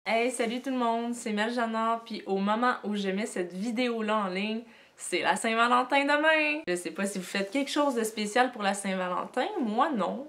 Hey, salut tout le monde, c'est Mel Janard, puis au moment où je mets cette vidéo-là en ligne, c'est la Saint-Valentin demain! Je sais pas si vous faites quelque chose de spécial pour la Saint-Valentin, moi non.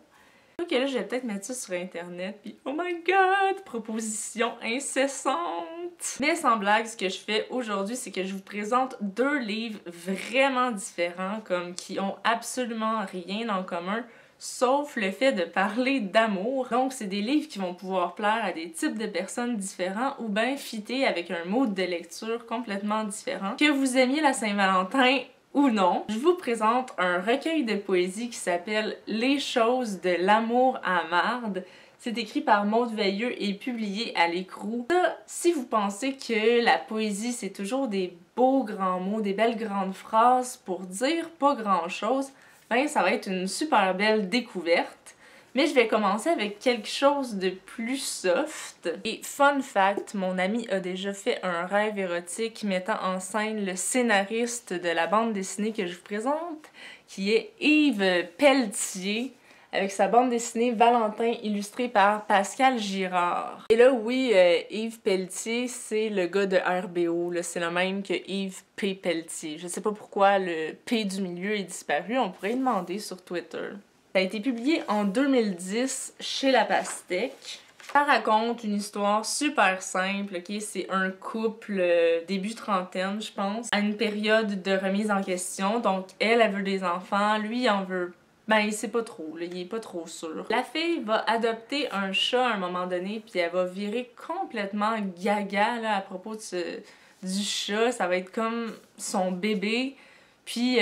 Donc là, je vais peut-être mettre ça sur internet, puis oh my god, proposition incessante! Mais sans blague, ce que je fais aujourd'hui, c'est que je vous présente deux livres vraiment différents, comme qui ont absolument rien en commun, sauf le fait de parler d'amour. Donc, c'est des livres qui vont pouvoir plaire à des types de personnes différents ou bien fitter avec un mode de lecture complètement différent. Que vous aimiez la Saint-Valentin ou non, je vous présente un recueil de poésie qui s'appelle Les choses de l'amour à marde. C'est écrit par Maude Veilleux et publié à l'Écrou. Si vous pensez que la poésie, c'est toujours des beaux grands mots, des belles grandes phrases pour dire pas grand-chose, ben ça va être une super belle découverte. Mais je vais commencer avec quelque chose de plus soft. Et fun fact, mon ami a déjà fait un rêve érotique mettant en scène le scénariste de la bande dessinée que je vous présente, qui est Yves Pelletier, avec sa bande dessinée Valentin illustrée par Pascal Girard. Et là, oui, Yves Pelletier, c'est le gars de RBO, c'est le même que Yves P. Pelletier. Je sais pas pourquoi le P du milieu est disparu, on pourrait y demander sur Twitter. Ça a été publié en 2010 chez La Pastèque. Ça raconte une histoire super simple, ok? C'est un couple début trentaine, je pense, à une période de remise en question. Donc, elle veut des enfants, lui, il en veut. Ben, il sait pas trop, là, il est pas trop sûr. La fille va adopter un chat à un moment donné, puis elle va virer complètement gaga, là, à propos de du chat. Ça va être comme son bébé. Puis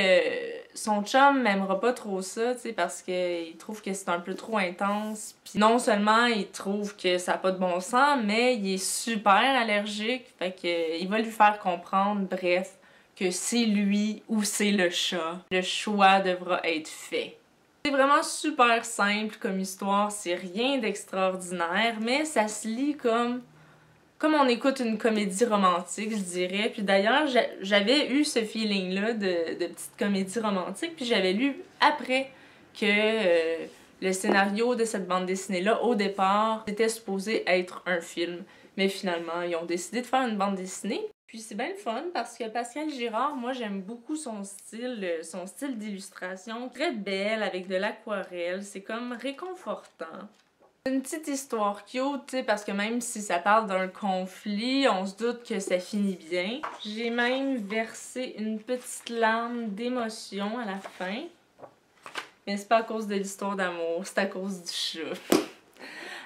son chum m'aimera pas trop ça, tu sais, parce qu'il trouve que c'est un peu trop intense. Puis non seulement il trouve que ça n'a pas de bon sens, mais il est super allergique. Fait que il va lui faire comprendre, bref, que c'est lui ou c'est le chat. Le choix devra être fait. C'est vraiment super simple comme histoire, c'est rien d'extraordinaire, mais ça se lit comme on écoute une comédie romantique, je dirais. Puis d'ailleurs, j'avais eu ce feeling-là de petite comédie romantique, puis j'avais lu après que le scénario de cette bande dessinée-là, au départ, était supposé être un film. Mais finalement, ils ont décidé de faire une bande dessinée. Puis c'est bien le fun parce que Pascal Girard, moi j'aime beaucoup son style d'illustration. Très belle, avec de l'aquarelle, c'est comme réconfortant. Une petite histoire cute, tu sais, parce que même si ça parle d'un conflit, on se doute que ça finit bien. J'ai même versé une petite larme d'émotion à la fin. Mais c'est pas à cause de l'histoire d'amour, c'est à cause du chat.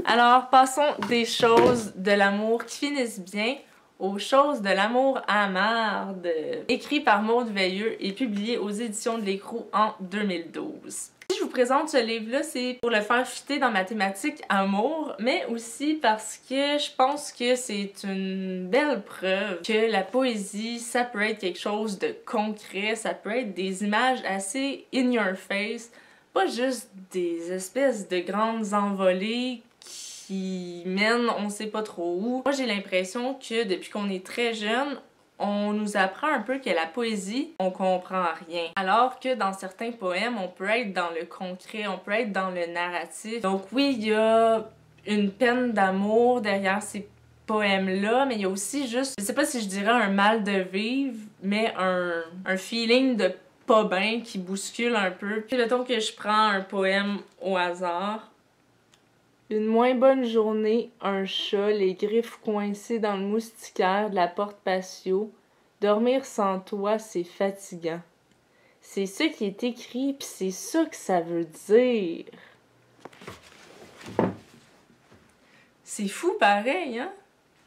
Alors, passons des choses de l'amour qui finissent bien aux choses de l'amour à marde. Écrit par Maude Veilleux et publié aux éditions de l'Écrou en 2012. Si je vous présente ce livre-là, c'est pour le faire fitter dans ma thématique amour, mais aussi parce que je pense que c'est une belle preuve que la poésie, ça peut être quelque chose de concret, ça peut être des images assez in your face, pas juste des espèces de grandes envolées qui mènent on sait pas trop où. Moi, j'ai l'impression que depuis qu'on est très jeune, on nous apprend un peu que la poésie, on comprend rien. Alors que dans certains poèmes, on peut être dans le concret, on peut être dans le narratif. Donc oui, il y a une peine d'amour derrière ces poèmes-là, mais il y a aussi juste, je sais pas si je dirais un mal de vivre, mais un feeling de pas bien qui bouscule un peu. Puis mettons que je prends un poème au hasard. Une moins bonne journée, un chat, les griffes coincées dans le moustiquaire de la porte patio. Dormir sans toi, c'est fatigant. C'est ça qui est écrit, pis c'est ça que ça veut dire. C'est fou pareil, hein?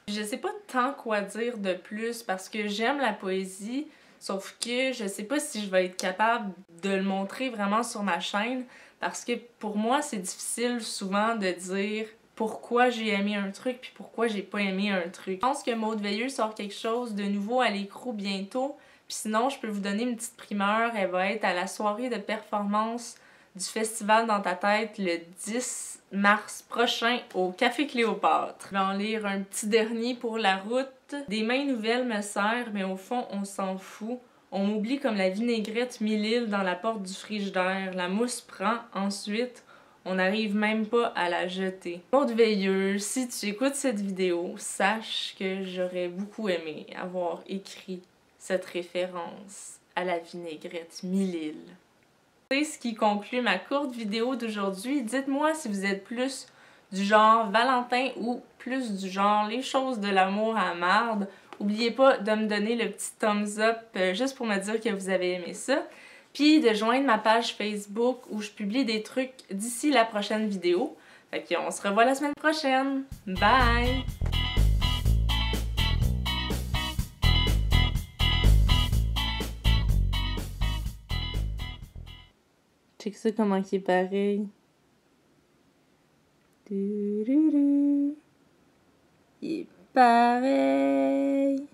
Je sais pas tant quoi dire de plus parce que j'aime la poésie, sauf que je sais pas si je vais être capable de le montrer vraiment sur ma chaîne parce que pour moi, c'est difficile souvent de dire pourquoi j'ai aimé un truc puis pourquoi j'ai pas aimé un truc. Je pense que Maude Veilleux sort quelque chose de nouveau à l'Écrou bientôt, puis sinon, je peux vous donner une petite primeur, elle va être à la soirée de performance du Festival dans ta tête le 10 mars prochain au Café Cléopâtre. Je vais en lire un petit dernier pour la route. Des mains nouvelles me serrent, mais au fond, on s'en fout. On m'oublie comme la vinaigrette mille îles dans la porte du frigidaire. La mousse prend, ensuite, On n'arrive même pas à la jeter. Maud Veilleuse, si tu écoutes cette vidéo, sache que j'aurais beaucoup aimé avoir écrit cette référence à la vinaigrette Mille-Îles. C'est ce qui conclut ma courte vidéo d'aujourd'hui. Dites-moi si vous êtes plus du genre Valentin ou plus du genre les choses de l'amour à marde. N'oubliez pas de me donner le petit thumbs up juste pour me dire que vous avez aimé ça. Puis de joindre ma page Facebook où je publie des trucs d'ici la prochaine vidéo. Fait qu'on se revoit la semaine prochaine. Bye! Check ça comment il est pareil. Il est pareil.